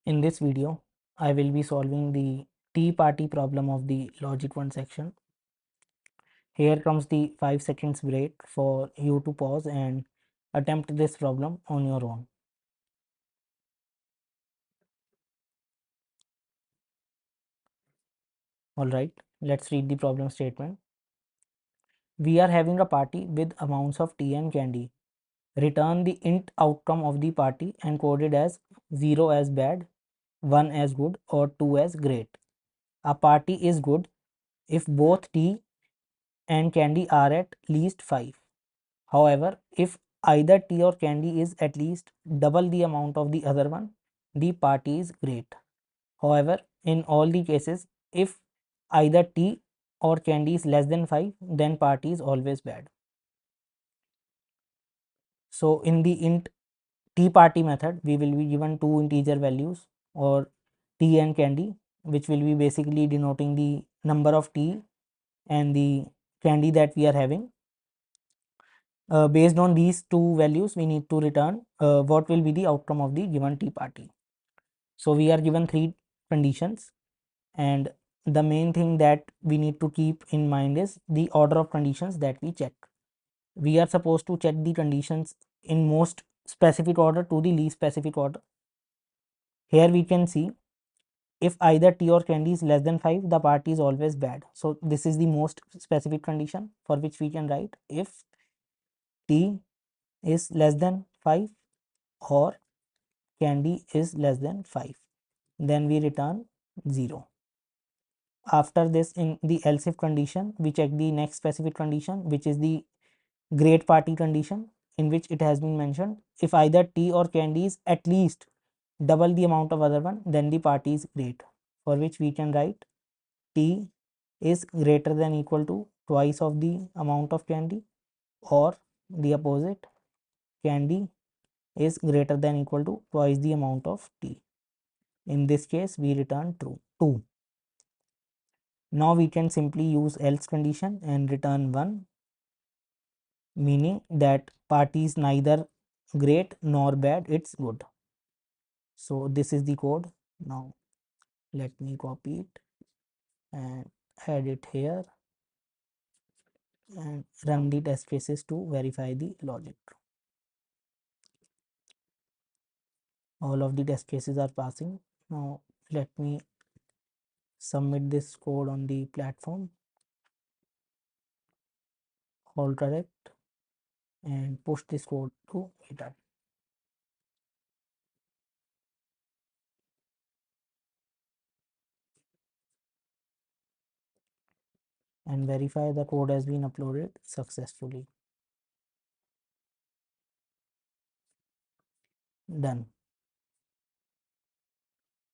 In this video, I will be solving the T-party problem of the logic 1 section. Here comes the 5 seconds break for you to pause and attempt this problem on your own. Alright, let's read the problem statement. We are having a party with amounts of tea and candy. Return the int outcome of the party encoded as 0 as bad, 1 as good or 2 as great. A party is good if both tea and candy are at least 5. However, if either tea or candy is at least double the amount of the other one, the party is great. However, in all the cases, if either tea or candy is less than 5, then party is always bad. So in the int tea party method, we will be given two integer values or tea and candy, which will be basically denoting the number of tea and the candy that we are having. Based on these two values, we need to return what will be the outcome of the given tea party. So we are given three conditions, and the main thing that we need to keep in mind is the order of conditions that we check. We are supposed to check the conditions in most specific order to the least specific order. Here we can see if either tea or candy is less than 5, the party is always bad. So this is the most specific condition for which we can write if tea is less than 5 or candy is less than 5, then we return 0. After this, in the else if condition, we check the next specific condition, which is the great party condition, in which it has been mentioned if either tea or candy is at least double the amount of other one, then the party is great, for which we can write tea is greater than equal to twice of the amount of candy, or the opposite, candy is greater than equal to twice the amount of tea. In this case, we return true 2. Now we can simply use else condition and return 1, meaning that party is neither great nor bad, it's good. So this is the code. Now let me copy it and add it here and run the test cases to verify the logic. All of the test cases are passing. Now let me submit this code on the platform. All correct, and push this code to GitHub. And verify the code has been uploaded successfully. Done.